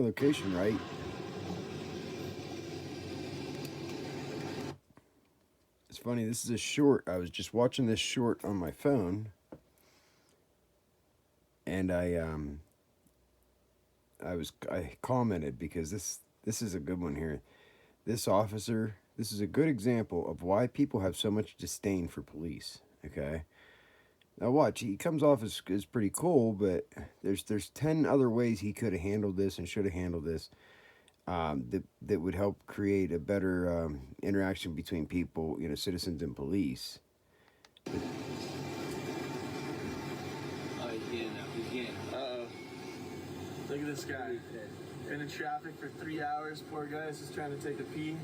location right. It's funny. This is a short. I was just watching this short on my phone, and I commented because this is a good one here. This officer. This is a good example of why people have so much disdain for police. Okay. Now watch. He comes off as pretty cool, but there's 10 other ways he could have handled this and should have handled this. That would help create a better interaction between people, citizens and police. Oh, he's getting up. He's getting up. Uh-oh. Look at this guy. Been in traffic for 3 hours. Poor guy's just trying to take a pee.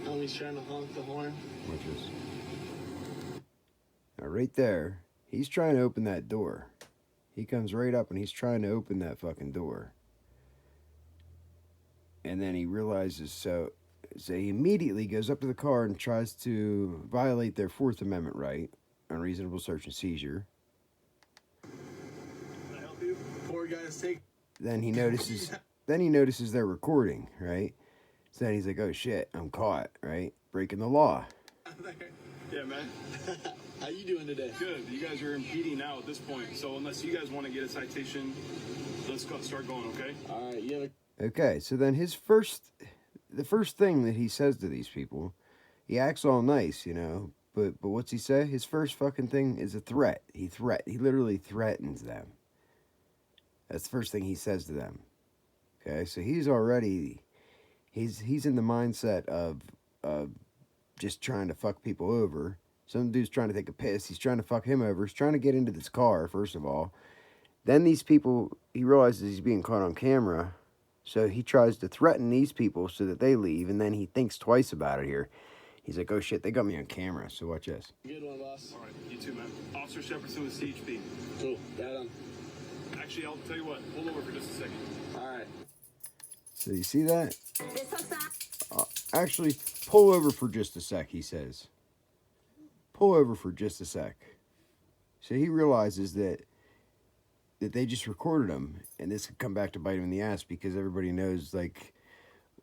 Homie's trying to honk the horn. Watch this. Now, right there, he's trying to open that door. He comes right up and he's trying to open that fucking door. And then he realizes, so he immediately goes up to the car and tries to violate their Fourth Amendment right, unreasonable search and seizure. Can I help you? Poor guy's taking. Then he notices they're recording, right? So then he's like, oh shit, I'm caught, right? Breaking the law. Yeah, man. How you doing today? Good. You guys are impeding now at this point. So unless you guys want to get a citation, let's start going, okay? All right, you have a. Okay, so then the first thing that he says to these people, he acts all nice, but what's he say? His first fucking thing is a threat. He literally threatens them. That's the first thing he says to them. Okay, so he's already, he's in the mindset of just trying to fuck people over. Some dude's trying to take a piss. He's trying to fuck him over. He's trying to get into this car, first of all. Then these people, he realizes he's being caught on camera. So he tries to threaten these people so that they leave. And then he thinks twice about it here. He's like, oh shit, they got me on camera. So watch this. Good one, boss. All right, you too, man. Officer Shepardson with CHP. Cool. Got him. Actually, I'll tell you what. Pull over for just a second. All right. So you see that? Actually, pull over for just a sec, he says. Pull over for just a sec. So he realizes that they just recorded him, and this could come back to bite him in the ass because everybody knows like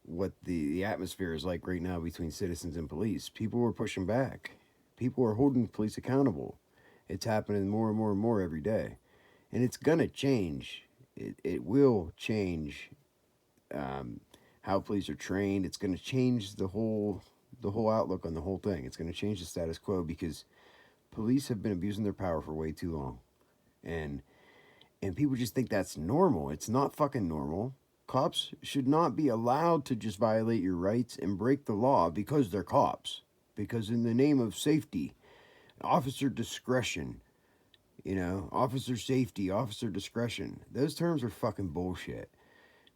what the atmosphere is like right now between citizens and police. People are pushing back. People are holding police accountable. It's happening more and more and more every day, and it's gonna change. It will change how police are trained. It's gonna change the whole outlook on the whole thing. It's gonna change the status quo because police have been abusing their power for way too long, and people just think that's normal. It's not fucking normal. Cops should not be allowed to just violate your rights and break the law because they're cops. Because in the name of safety, officer discretion, officer safety, officer discretion, those terms are fucking bullshit.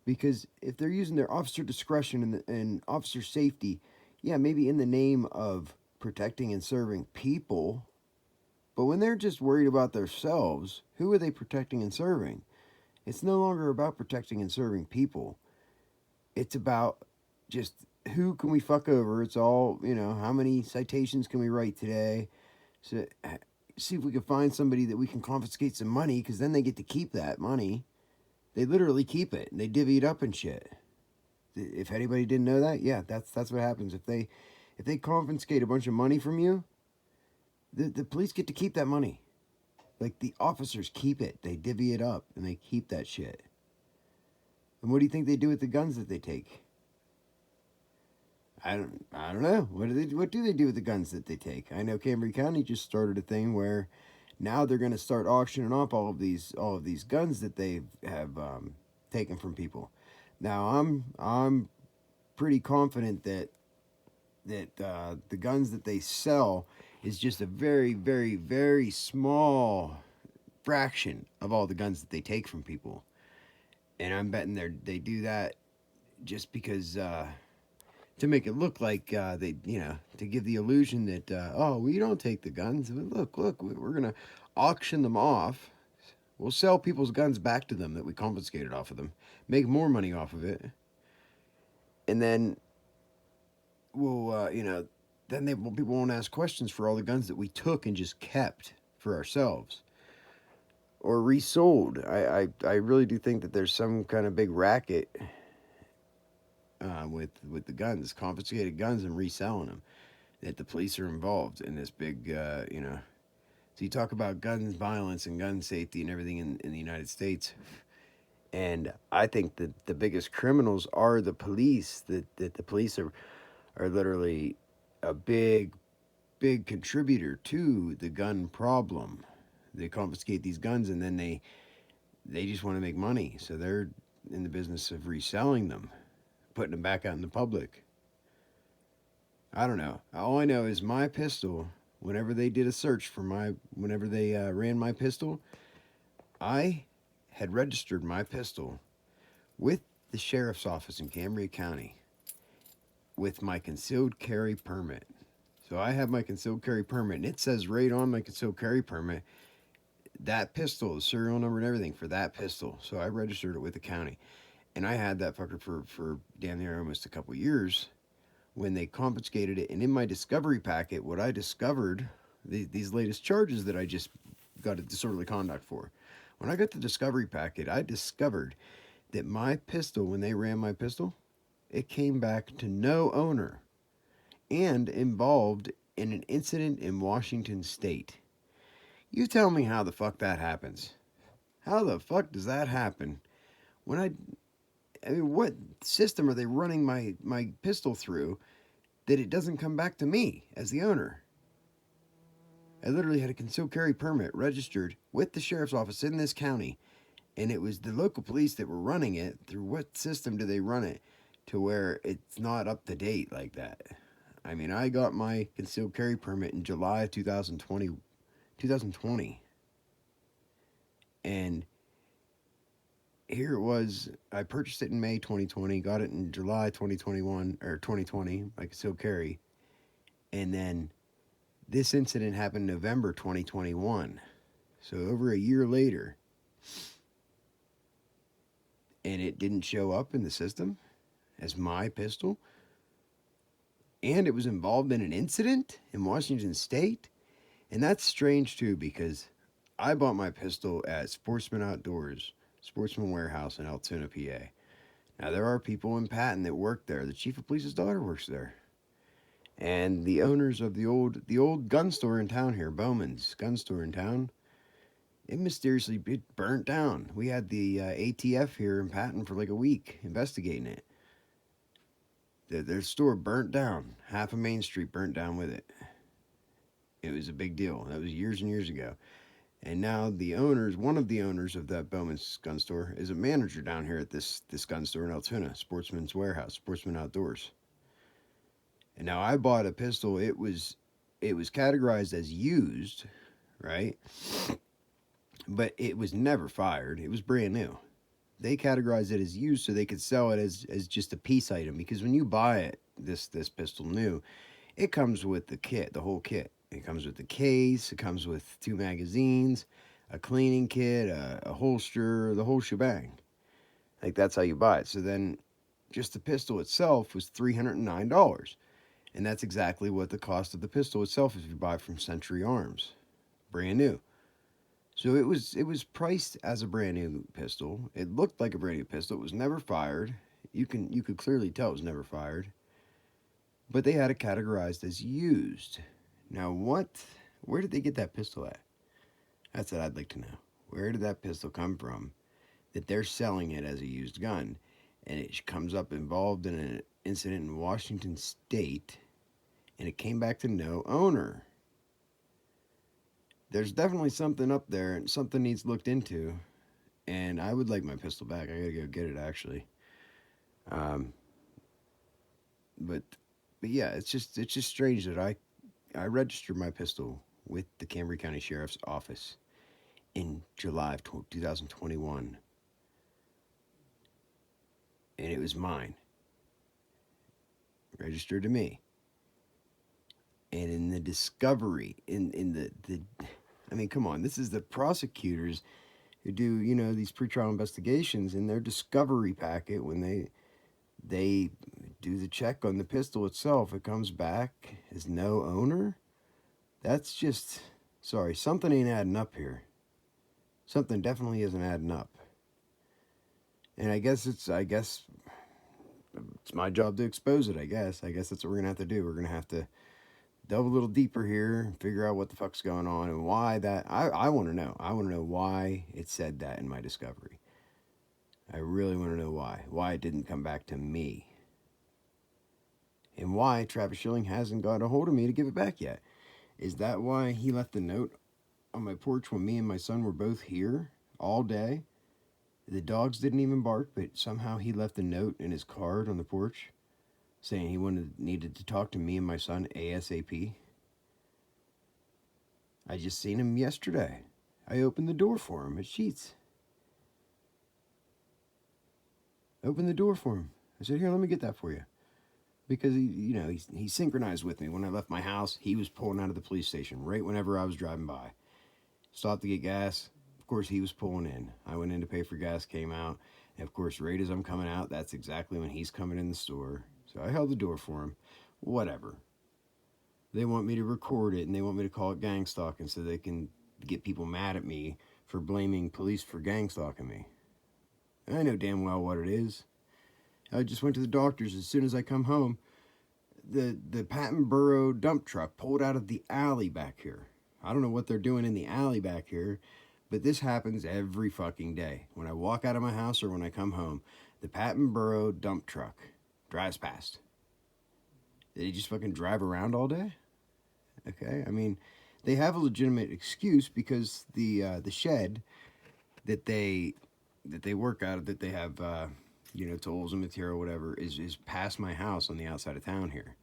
Because if they're using their officer discretion and officer safety, yeah, maybe in the name of protecting and serving people, but when they're just worried about themselves, who are they protecting and serving? It's no longer about protecting and serving people. It's about just who can we fuck over. It's all, how many citations can we write today? So see if we can find somebody that we can confiscate some money, because then they get to keep that money. They literally keep it, and they divvy it up and shit. If anybody didn't know that, yeah, that's what happens. If they confiscate a bunch of money from you, the police get to keep that money. Like, the officers keep it. They divvy it up, and they keep that shit. And what do you think they do with the guns that they take? I don't know. What do they do with the guns that they take? I know Cambria County just started a thing where now they're going to start auctioning off all of these guns that they have taken from people. Now I'm pretty confident that the guns that they sell is just a very, very, very small fraction of all the guns that they take from people. And I'm betting they do that just because to make it look like they, to give the illusion that, oh, we don't take the guns. Look, we're going to auction them off. We'll sell people's guns back to them that we confiscated off of them, make more money off of it. And then we'll, then people won't ask questions for all the guns that we took and just kept for ourselves. or resold. I really do think that there's some kind of big racket with the guns, confiscated guns, and reselling them. That the police are involved in this big, So you talk about gun violence and gun safety and everything in the United States. And I think that the biggest criminals are the police. That the police are literally a big contributor to the gun problem. They confiscate these guns and then they just want to make money. So they're in the business of reselling them, putting them back out in the public. I don't know. All I know is my pistol, whenever they did a search for whenever they ran my pistol, I had registered my pistol with the sheriff's office in Cambria County with my concealed carry permit. So I have my concealed carry permit, and it says right on my concealed carry permit that pistol, the serial number and everything for that pistol. So I registered it with the county, and I had that fucker for damn near almost a couple years when they confiscated it. And in my discovery packet, what I discovered, these latest charges that I just got a disorderly conduct for. When I got the discovery packet, I discovered that my pistol, when they ran my pistol, it came back to no owner and involved in an incident in Washington State. You tell me how the fuck that happens. How the fuck does that happen? When I mean, what system are they running my pistol through that it doesn't come back to me as the owner? I literally had a concealed carry permit registered with the sheriff's office in this county, and it was the local police that were running it. Through what system do they run it to where it's not up to date like that? I mean, I got my concealed carry permit in July of 2020, and here it was. I purchased it in May 2020, got it in July 2021 or 2020, my concealed carry, and then this incident happened November 2021, so over a year later, and it didn't show up in the system as my pistol, and it was involved in an incident in Washington State. And that's strange too, because I bought my pistol at Sportsman Outdoors, Sportsman Warehouse in Altoona, PA. Now, there are people in Patton that work there. The chief of police's daughter works there. And the owners of the old gun store in town here, Bowman's gun store in town, it mysteriously burnt down. We had the ATF here in Patton for like a week investigating it. Their store burnt down. Half of Main Street burnt down with it. It was a big deal. That was years and years ago. And now one of the owners of that Bowman's gun store is a manager down here at this gun store in Altoona, Sportsman's Warehouse, Sportsman Outdoors. And now I bought a pistol. It was categorized as used, right? But it was never fired. It was brand new. They categorized it as used so they could sell it as just a piece item. Because when you buy it, this pistol new, it comes with the kit, the whole kit. It comes with the case. It comes with 2 magazines, a cleaning kit, a holster, the whole shebang. Like, that's how you buy it. So then just the pistol itself was $309. And that's exactly what the cost of the pistol itself is if you buy it from Century Arms. Brand new. So it was priced as a brand new pistol. It looked like a brand new pistol. It was never fired. You could clearly tell it was never fired. But they had it categorized as used. Now where did they get that pistol at? That's what I'd like to know. Where did that pistol come from that they're selling it as a used gun? And it comes up involved in an incident in Washington State, and it came back to no owner. There's definitely something up there, and something needs looked into, and I would like my pistol back. I gotta go get it, actually. But yeah, it's just strange that I registered my pistol with the Cambria County Sheriff's Office in July of 2021, and it was mine, registered to me. And in the discovery, in the I mean, come on, this is the prosecutors who do, these pretrial investigations. In their discovery packet, when they do the check on the pistol itself, it comes back as no owner. That's just, sorry, something ain't adding up here. Something definitely isn't adding up. And I guess it's my job to expose it, I guess. I guess that's what we're going to have to do. We're going to have to delve a little deeper here and figure out what the fuck's going on and why that. I want to know. I want to know why it said that in my discovery. I really want to know why. Why it didn't come back to me. And why Travis Schilling hasn't got a hold of me to give it back yet. Is that why he left a note on my porch when me and my son were both here all day? The dogs didn't even bark, but somehow he left a note in his card on the porch saying he needed to talk to me and my son ASAP. I just seen him yesterday. I opened the door for him at Sheetz. Opened the door for him. I said, here, let me get that for you. Because he synchronized with me. When I left my house, he was pulling out of the police station right whenever I was driving by. Stopped to get gas. Of course, he was pulling in. I went in to pay for gas, came out. And of course, right as I'm coming out, that's exactly when he's coming in the store. So I held the door for him. Whatever. They want me to record it and they want me to call it gang stalking so they can get people mad at me for blaming police for gang stalking me. I know damn well what it is. I just went to the doctor's. As soon as I come home, the Patton Borough dump truck pulled out of the alley back here. I don't know what they're doing in the alley back here, but this happens every fucking day. When I walk out of my house or when I come home, the Patton Borough dump truck drives past. Did he just fucking drive around all day? Okay, I mean, they have a legitimate excuse because the shed that they work out of, that they have tools and material, whatever, is past my house on the outside of town here.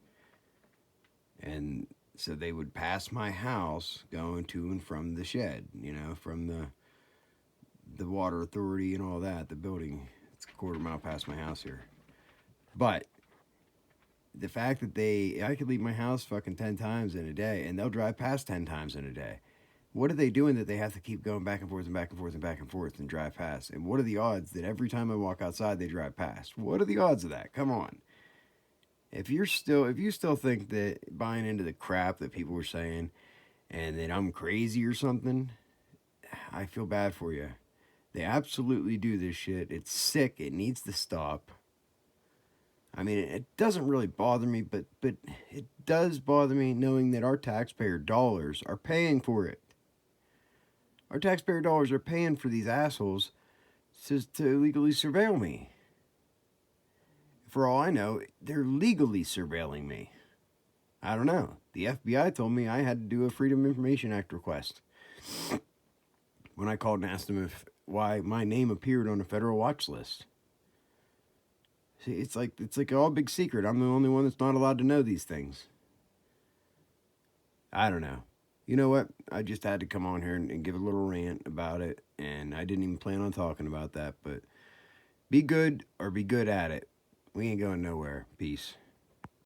And so they would pass my house going to and from the shed, from the water authority and all that, the building. It's a quarter mile past my house here. But the fact that I could leave my house fucking 10 times in a day and they'll drive past 10 times in a day. What are they doing that they have to keep going back and forth and back and forth and back and forth and drive past? And what are the odds that every time I walk outside they drive past? What are the odds of that? Come on. If you still think that buying into the crap that people were saying and that I'm crazy or something, I feel bad for you. They absolutely do this shit. It's sick. It needs to stop. I mean, it doesn't really bother me, but it does bother me knowing that our taxpayer dollars are paying for it. Our taxpayer dollars are paying for these assholes to illegally surveil me. For all I know, they're legally surveilling me. I don't know. The FBI told me I had to do a Freedom of Information Act request when I called and asked them why my name appeared on a federal watch list. See, it's like all big secret. I'm the only one that's not allowed to know these things. I don't know. You know what? I just had to come on here and give a little rant about it, and I didn't even plan on talking about that, but be good or be good at it. We ain't going nowhere. Peace.